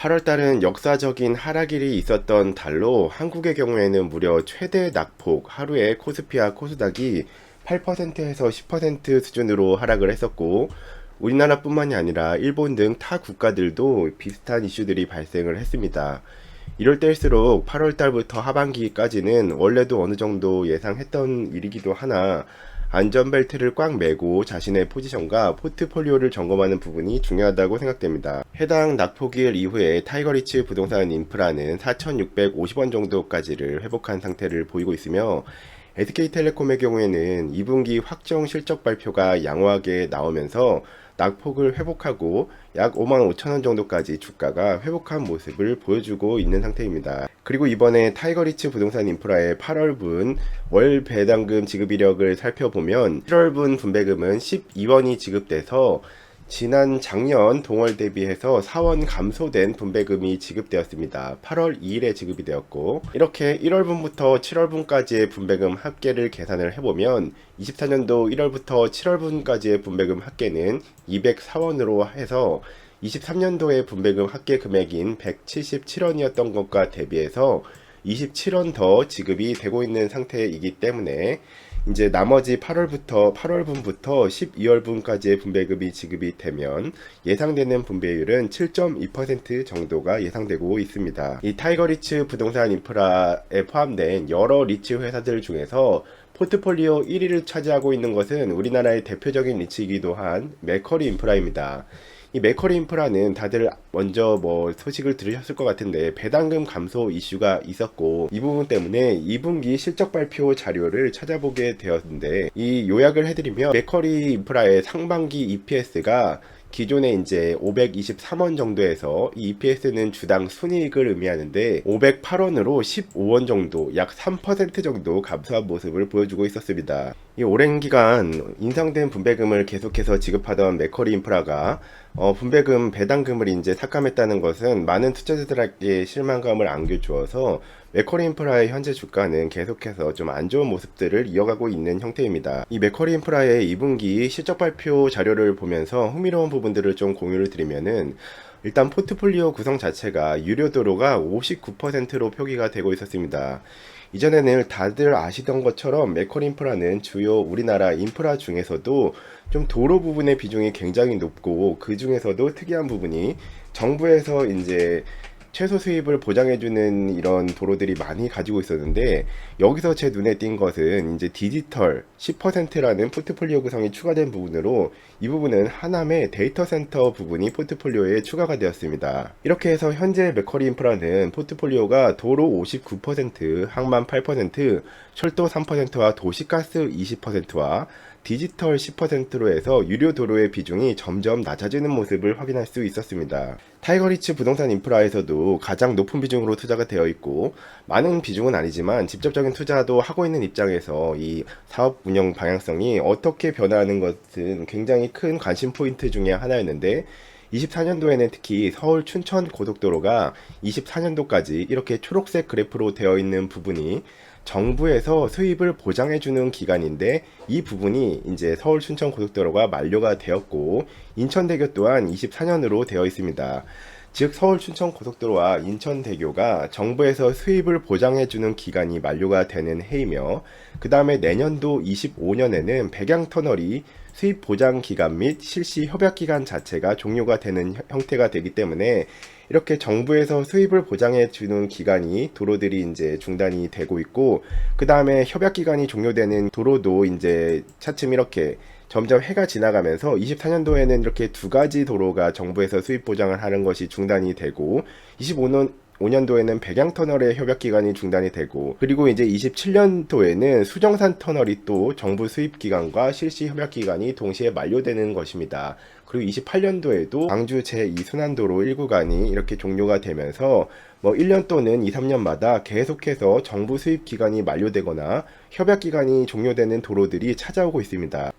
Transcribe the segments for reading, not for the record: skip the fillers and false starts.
8월달은 역사적인 하락일이 있었던 달로 한국의 경우에는 무려 최대 낙폭 하루에 코스피와 코스닥이 8%에서 10% 수준으로 하락을 했었고, 우리나라뿐만이 아니라 일본 등 타 국가들도 비슷한 이슈들이 발생을 했습니다. 이럴 때일수록 8월달부터 하반기까지는 원래도 어느 정도 예상했던 일이기도 하나, 안전벨트를 꽉 매고 자신의 포지션과 포트폴리오를 점검하는 부분이 중요하다고 생각됩니다. 해당 낙폭일 이후에 타이거리츠 부동산 인프라는 4,650원 정도까지를 회복한 상태를 보이고 있으며, SK텔레콤의 경우에는 2분기 확정 실적 발표가 양호하게 나오면서 낙폭을 회복하고 약 55,000원 정도까지 주가가 회복한 모습을 보여주고 있는 상태입니다. 그리고 이번에 타이거리츠 부동산 인프라의 8월분 월 배당금 지급 이력을 살펴보면 7월분 분배금은 12원이 지급돼서 지난 작년 동월 대비해서 4원 감소된 분배금이 지급되었습니다. 8월 2일에 지급이 되었고, 이렇게 1월분부터 7월분까지의 분배금 합계를 계산을 해보면 24년도 1월부터 7월분까지의 분배금 합계는 204원으로 해서 23년도의 분배금 합계 금액인 177원이었던 것과 대비해서 27원 더 지급이 되고 있는 상태이기 때문에 이제 나머지 8월분부터 12월분까지의 분배금이 지급이 되면 예상되는 분배율은 7.2% 정도가 예상되고 있습니다. 이 타이거리츠 부동산 인프라에 포함된 여러 리츠 회사들 중에서 포트폴리오 1위를 차지하고 있는 것은 우리나라의 대표적인 리츠이기도 한 맥커리 인프라입니다. 이 맥커리 인프라는 다들 먼저 소식을 들으셨을 것 같은데 배당금 감소 이슈가 있었고, 이 부분 때문에 2분기 실적 발표 자료를 찾아보게 되었는데, 이 요약을 해드리면 맥커리 인프라의 상반기 EPS가 기존에 이제 523원 정도에서 이 EPS는 주당 순이익을 의미하는데 508원으로 15원 정도, 약 3% 정도 감소한 모습을 보여주고 있었습니다. 이 오랜 기간 인상된 분배금을 계속해서 지급하던 맥커리 인프라가 분배금 배당금을 이제 삭감했다는 것은 많은 투자자들에게 실망감을 안겨주어서 맥커리 인프라의 현재 주가는 계속해서 좀 안 좋은 모습들을 이어가고 있는 형태입니다. 이 맥커리 인프라의 2분기 실적 발표 자료를 보면서 흥미로운 부분들을 좀 공유를 드리면은, 일단 포트폴리오 구성 자체가 유료도로가 59%로 표기가 되고 있었습니다. 이전에는 다들 아시던 것처럼 맥커리 인프라는 주요 우리나라 인프라 중에서도 좀 도로 부분의 비중이 굉장히 높고, 그 중에서도 특이한 부분이 정부에서 이제 최소 수입을 보장해주는 이런 도로들이 많이 가지고 있었는데, 여기서 제 눈에 띈 것은 이제 디지털 10%라는 포트폴리오 구성이 추가된 부분으로, 이 부분은 하남의 데이터 센터 부분이 포트폴리오에 추가가 되었습니다. 이렇게 해서 현재 맥커리 인프라는 포트폴리오가 도로 59%, 항만 8%, 철도 3%와 도시가스 20%와 디지털 10%로 해서 유료 도로의 비중이 점점 낮아지는 모습을 확인할 수 있었습니다. 타이거리츠 부동산 인프라에서도 가장 높은 비중으로 투자가 되어 있고, 많은 비중은 아니지만 직접적인 투자도 하고 있는 입장에서 이 사업 운영 방향성이 어떻게 변화하는 것은 굉장히 큰 관심 포인트 중에 하나였는데, 24년도에는 특히 서울 춘천 고속도로가 24년도까지 이렇게 초록색 그래프로 되어 있는 부분이 정부에서 수입을 보장해주는 기간인데, 이 부분이 이제 서울 춘천 고속도로가 만료가 되었고, 인천대교 또한 24년으로 되어 있습니다. 즉 서울 춘천 고속도로와 인천대교가 정부에서 수입을 보장해주는 기간이 만료가 되는 해이며, 그 다음에 내년도 25년에는 백양터널이 수입 보장 기간 및 실시 협약 기간 자체가 종료가 되는 형태가 되기 때문에, 이렇게 정부에서 수입을 보장해 주는 기간이 도로들이 이제 중단이 되고 있고, 그 다음에 협약 기간이 종료되는 도로도 이제 차츰 이렇게 점점 해가 지나가면서 24년도에는 이렇게 두 가지 도로가 정부에서 수입 보장을 하는 것이 중단이 되고, 5년도에는 백양터널의 협약 기간이 중단이 되고, 그리고 이제 27년도에는 수정산 터널이 또 정부 수입 기간과 실시 협약 기간이 동시에 만료되는 것입니다. 그리고 28년도에도 광주 제2순환도로 1구간이 이렇게 종료가 되면서 1년 또는 2, 3년마다 계속해서 정부 수입 기간이 만료되거나 협약 기간이 종료되는 도로들이 찾아오고 있습니다.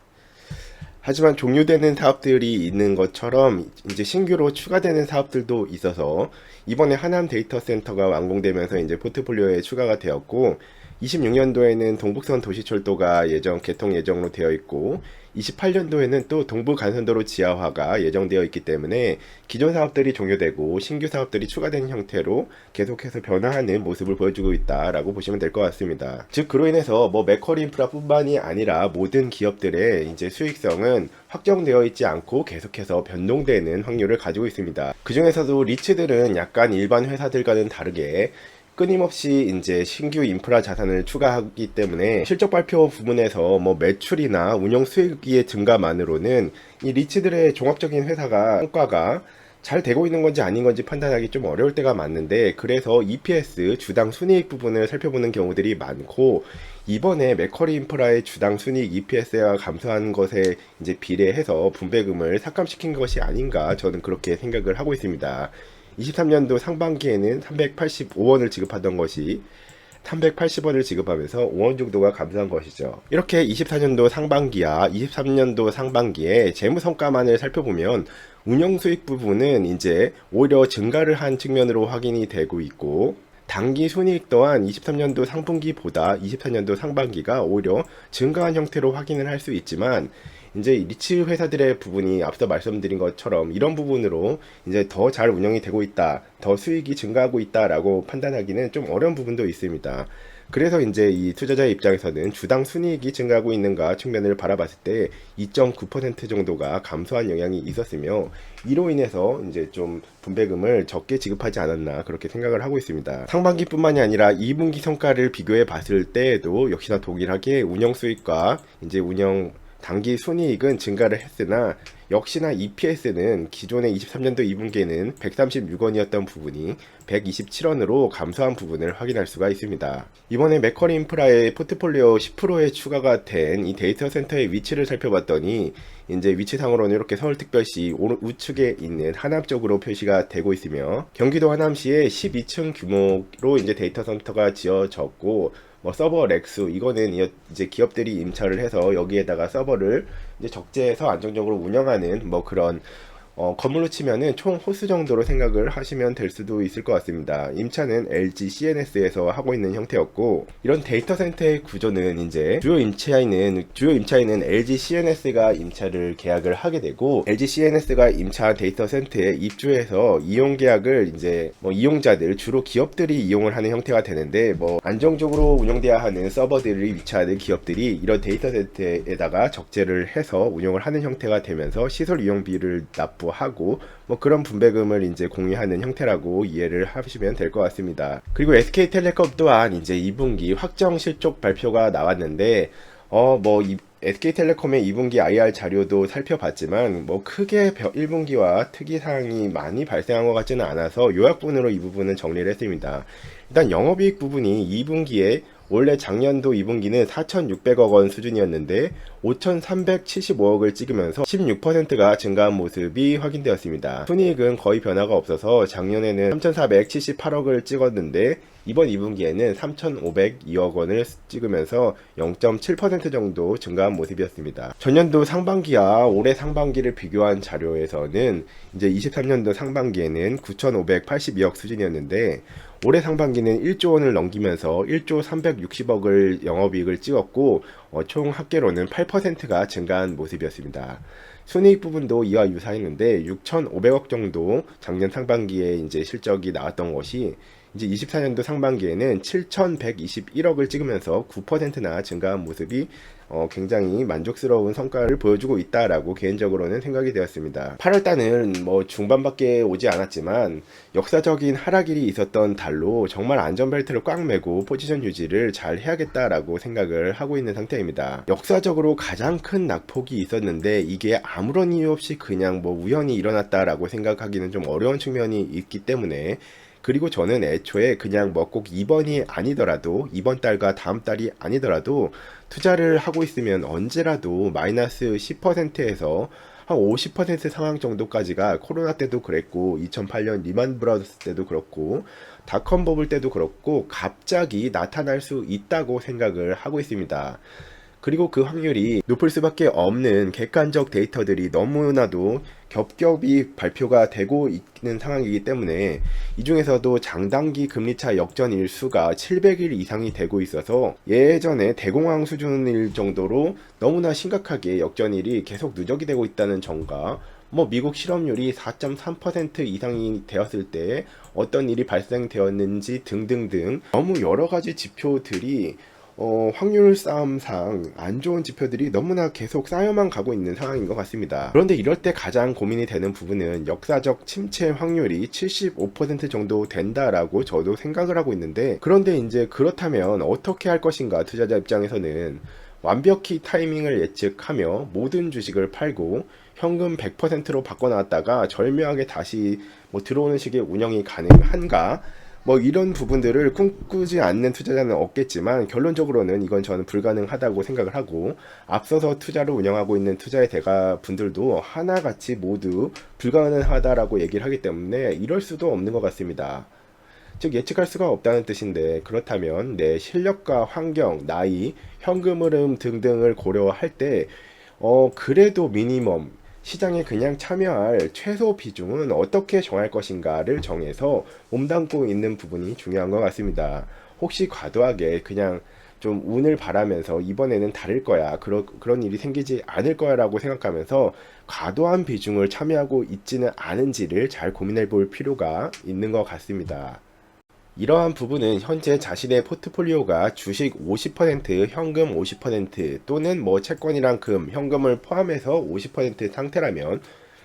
하지만 종료되는 사업들이 있는 것처럼 이제 신규로 추가되는 사업들도 있어서, 이번에 하남 데이터 센터가 완공되면서 이제 포트폴리오에 추가가 되었고, 26년도에는 동북선 도시철도가 개통 예정으로 되어 있고 28년도에는 또 동부간선도로 지하화가 예정되어 있기 때문에 기존 사업들이 종료되고 신규 사업들이 추가되는 형태로 계속해서 변화하는 모습을 보여주고 있다라고 보시면 될 것 같습니다. 즉 그로 인해서 맥쿼리 인프라뿐만이 아니라 모든 기업들의 이제 수익성은 확정되어 있지 않고 계속해서 변동되는 확률을 가지고 있습니다. 그 중에서도 리츠들은 약간 일반 회사들과는 다르게 끊임없이 이제 신규 인프라 자산을 추가하기 때문에 실적 발표 부분에서 매출이나 운영 수익의 증가만으로는 이 리츠들의 종합적인 회사가 성과가 잘 되고 있는 건지 아닌 건지 판단하기 좀 어려울 때가 많은데, 그래서 EPS 주당 순이익 부분을 살펴보는 경우들이 많고, 이번에 맥쿼리 인프라의 주당 순이익 EPS가 감소한 것에 이제 비례해서 분배금을 삭감시킨 것이 아닌가, 저는 그렇게 생각을 하고 있습니다. 23년도 상반기에는 385원을 지급하던 것이 380원을 지급하면서 5원 정도가 감소한 것이죠. 이렇게 24년도 상반기와 23년도 상반기에 재무성과만을 살펴보면 운영수익 부분은 이제 오히려 증가를 한 측면으로 확인이 되고 있고, 당기 순이익 또한 23년도 상분기보다 24년도 상반기가 오히려 증가한 형태로 확인을 할 수 있지만, 이제 리츠 회사들의 부분이 앞서 말씀드린 것처럼 이런 부분으로 이제 더 잘 운영이 되고 있다, 더 수익이 증가하고 있다라고 판단하기는 좀 어려운 부분도 있습니다. 그래서 이제 이 투자자의 입장에서는 주당 순이익이 증가하고 있는가 측면을 바라봤을 때 2.9% 정도가 감소한 영향이 있었으며, 이로 인해서 이제 좀 분배금을 적게 지급하지 않았나 그렇게 생각을 하고 있습니다. 상반기뿐만이 아니라 2분기 성과를 비교해 봤을 때에도 역시나 동일하게 운영 수익과 이제 운영 당기 순이익은 증가를 했으나 역시나 EPS는 기존의 23년도 2분기에는 136원이었던 부분이 127원으로 감소한 부분을 확인할 수가 있습니다. 이번에 맥쿼리 인프라의 포트폴리오 10%에 추가가 된 이 데이터 센터의 위치를 살펴봤더니 이제 위치상으로는 이렇게 서울특별시 우측에 있는 하남 쪽으로 표시가 되고 있으며, 경기도 하남시에 12층 규모로 이제 데이터 센터가 지어졌고, 서버 렉수 이거는 이제 기업들이 임차를 해서 여기에다가 서버를 이제 적재해서 안정적으로 운영하는 그런 건물로 치면은 총 호수 정도로 생각을 하시면 될 수도 있을 것 같습니다. 임차는 LG CNS에서 하고 있는 형태였고, 이런 데이터 센터의 구조는 이제 주요 임차인은 LG CNS가 임차를 계약을 하게 되고, LG CNS가 임차한 데이터 센터에 입주해서 이용 계약을 이제 이용자들, 주로 기업들이 이용을 하는 형태가 되는데, 안정적으로 운영돼야 하는 서버들이 위치하는 기업들이 이런 데이터 센터에다가 적재를 해서 운영을 하는 형태가 되면서 시설 이용비를 하고 그런 분배금을 이제 공유하는 형태라고 이해를 하시면 될 것 같습니다. 그리고 SK텔레콤 또한 이제 2분기 확정 실적 발표가 나왔는데 SK텔레콤의 2분기 IR 자료도 살펴봤지만 크게 1분기와 특이사항이 많이 발생한 것 같지는 않아서 요약본으로 이 부분은 정리를 했습니다. 일단 영업이익 부분이 2분기에 원래 작년도 2분기는 4,600억 원 수준이었는데 5,375억을 찍으면서 16%가 증가한 모습이 확인되었습니다. 순이익은 거의 변화가 없어서 작년에는 3,478억을 찍었는데 이번 2분기에는 3,502억 원을 찍으면서 0.7% 정도 증가한 모습이었습니다. 전년도 상반기와 올해 상반기를 비교한 자료에서는 이제 23년도 상반기에는 9,582억 수준이었는데 올해 상반기는 1조 원을 넘기면서 1조 360억을 영업이익을 찍었고 총 합계로는 8%가 증가한 모습이었습니다. 순이익 부분도 이와 유사했는데 6,500억 정도 작년 상반기에 이제 실적이 나왔던 것이 이제 24년도 상반기에는 7,121억을 찍으면서 9%나 증가한 모습이 굉장히 만족스러운 성과를 보여주고 있다라고 개인적으로는 생각이 되었습니다. 8월달은 중반밖에 오지 않았지만 역사적인 하락일이 있었던 달로 정말 안전벨트를 꽉 매고 포지션 유지를 잘 해야겠다라고 생각을 하고 있는 상태입니다. 역사적으로 가장 큰 낙폭이 있었는데 이게 아무런 이유 없이 그냥 우연히 일어났다라고 생각하기는 좀 어려운 측면이 있기 때문에, 그리고 저는 애초에 그냥 꼭 이번이 아니더라도 이번 달과 다음 달이 아니더라도 투자를 하고 있으면 언제라도 마이너스 10%에서 한 50% 상황 정도까지가 코로나 때도 그랬고 2008년 리만 브라더스 때도 그렇고 닷컴 버블 때도 그렇고 갑자기 나타날 수 있다고 생각을 하고 있습니다. 그리고 그 확률이 높을 수밖에 없는 객관적 데이터들이 너무나도 겹겹이 발표가 되고 있는 상황이기 때문에 이 중에서도 장단기 금리차 역전 일수가 700일 이상이 되고 있어서 예전에 대공황 수준일 정도로 너무나 심각하게 역전일이 계속 누적이 되고 있다는 점과 미국 실업률이 4.3% 이상이 되었을 때 어떤 일이 발생되었는지 등등등 너무 여러 가지 지표들이 확률 싸움상 안 좋은 지표들이 너무나 계속 쌓여만 가고 있는 상황인 것 같습니다. 그런데 이럴 때 가장 고민이 되는 부분은 역사적 침체 확률이 75% 정도 된다라고 저도 생각을 하고 있는데, 그런데 이제 그렇다면 어떻게 할 것인가. 투자자 입장에서는 완벽히 타이밍을 예측하며 모든 주식을 팔고 현금 100%로 바꿔놨다가 절묘하게 다시 들어오는 식의 운영이 가능한가? 이런 부분들을 꿈꾸지 않는 투자자는 없겠지만, 결론적으로는 이건 저는 불가능하다고 생각을 하고, 앞서서 투자를 운영하고 있는 투자의 대가 분들도 하나같이 모두 불가능하다라고 얘기를 하기 때문에 이럴 수도 없는 것 같습니다. 즉 예측할 수가 없다는 뜻인데, 그렇다면 내 실력과 환경, 나이, 현금 흐름 등등을 고려할 때 그래도 미니멈 시장에 그냥 참여할 최소 비중은 어떻게 정할 것인가를 정해서 몸담고 있는 부분이 중요한 것 같습니다. 혹시 과도하게 그냥 좀 운을 바라면서 이번에는 다를 거야, 그런 일이 생기지 않을 거야 라고 생각하면서 과도한 비중을 참여하고 있지는 않은지를 잘 고민해 볼 필요가 있는 것 같습니다. 이러한 부분은 현재 자신의 포트폴리오가 주식 50%, 현금 50% 또는 채권이랑 금, 현금을 포함해서 50% 상태라면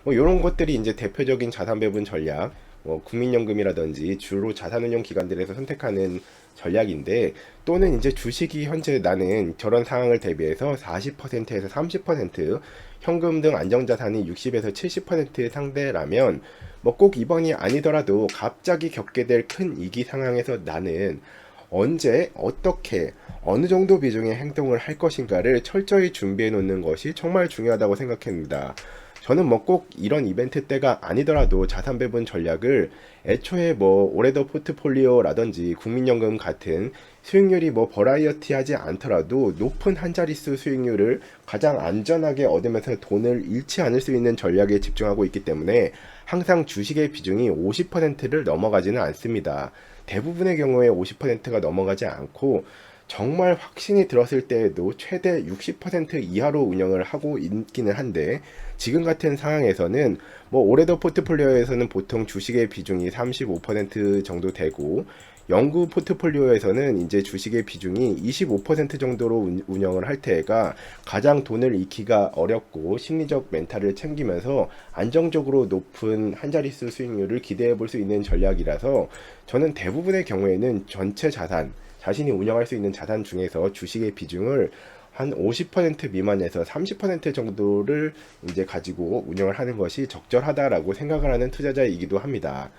이런 것들이 이제 대표적인 자산 배분 전략, 국민연금이라든지 주로 자산운용 기관들에서 선택하는 전략인데, 또는 이제 주식이 현재 나는 저런 상황을 대비해서 40%에서 30%, 현금 등 안정자산이 60에서 70% 상대라면 꼭 이번이 아니더라도 갑자기 겪게 될 큰 위기 상황에서 나는 언제 어떻게 어느 정도 비중의 행동을 할 것인가를 철저히 준비해 놓는 것이 정말 중요하다고 생각합니다. 저는 꼭 이런 이벤트 때가 아니더라도 자산 배분 전략을 애초에 올해도 포트폴리오라든지 국민연금 같은 수익률이 버라이어티하지 않더라도 높은 한 자릿수 수익률을 가장 안전하게 얻으면서 돈을 잃지 않을 수 있는 전략에 집중하고 있기 때문에 항상 주식의 비중이 50%를 넘어가지는 않습니다. 대부분의 경우에 50%가 넘어가지 않고 정말 확신이 들었을 때에도 최대 60% 이하로 운영을 하고 있기는 한데, 지금 같은 상황에서는 올해도 포트폴리오에서는 보통 주식의 비중이 35% 정도 되고, 연구 포트폴리오에서는 이제 주식의 비중이 25% 정도로 운영을 할 때가 가장 돈을 잃기가 어렵고 심리적 멘탈을 챙기면서 안정적으로 높은 한 자릿수 수익률을 기대해 볼 수 있는 전략이라서, 저는 대부분의 경우에는 전체 자산, 자신이 운영할 수 있는 자산 중에서 주식의 비중을 한 50% 미만에서 30% 정도를 이제 가지고 운영을 하는 것이 적절하다라고 생각을 하는 투자자이기도 합니다.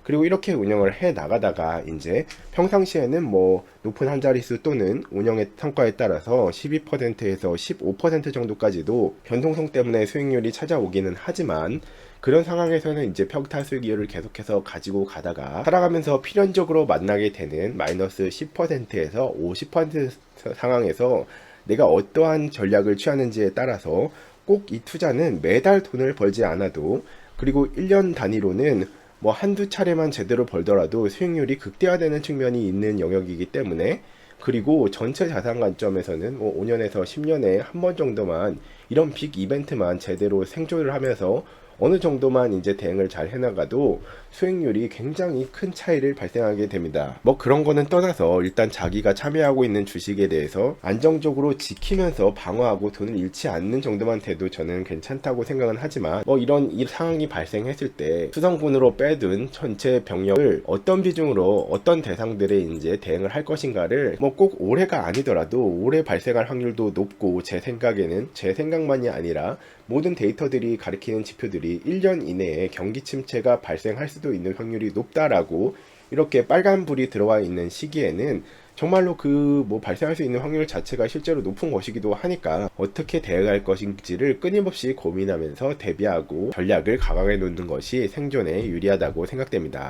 그리고 이렇게 운영을 해 나가다가 이제 평상시에는 높은 한 자릿수 또는 운영의 성과에 따라서 12%에서 15% 정도까지도 변동성 때문에 수익률이 찾아오기는 하지만, 그런 상황에서는 이제 평타 수익률을 계속해서 가지고 가다가 살아가면서 필연적으로 만나게 되는 마이너스 10%에서 50% 상황에서 내가 어떠한 전략을 취하는지에 따라서 꼭 이 투자는 매달 돈을 벌지 않아도, 그리고 1년 단위로는 한두 차례만 제대로 벌더라도 수익률이 극대화되는 측면이 있는 영역이기 때문에, 그리고 전체 자산 관점에서는 5년에서 10년에 한 번 정도만 이런 빅 이벤트만 제대로 생존을 하면서 어느 정도만 이제 대응을 잘 해나가도 수익률이 굉장히 큰 차이를 발생하게 됩니다. 그런 거는 떠나서 일단 자기가 참여하고 있는 주식에 대해서 안정적으로 지키면서 방어하고 돈을 잃지 않는 정도만 돼도 저는 괜찮다고 생각은 하지만, 이런 이 상황이 발생했을 때 수성군으로 빼둔 전체 병력을 어떤 비중으로 어떤 대상들에 이제 대응을 할 것인가를 꼭 올해가 아니더라도 올해 발생할 확률도 높고, 제 생각만이 아니라 모든 데이터들이 가리키는 지표들이 1년 이내에 경기 침체가 발생할 수도 있는 확률이 높다라고 이렇게 빨간불이 들어와 있는 시기에는 정말로 발생할 수 있는 확률 자체가 실제로 높은 것이기도 하니까 어떻게 대응할 것인지를 끊임없이 고민하면서 대비하고 전략을 가강해 놓는 것이 생존에 유리하다고 생각됩니다.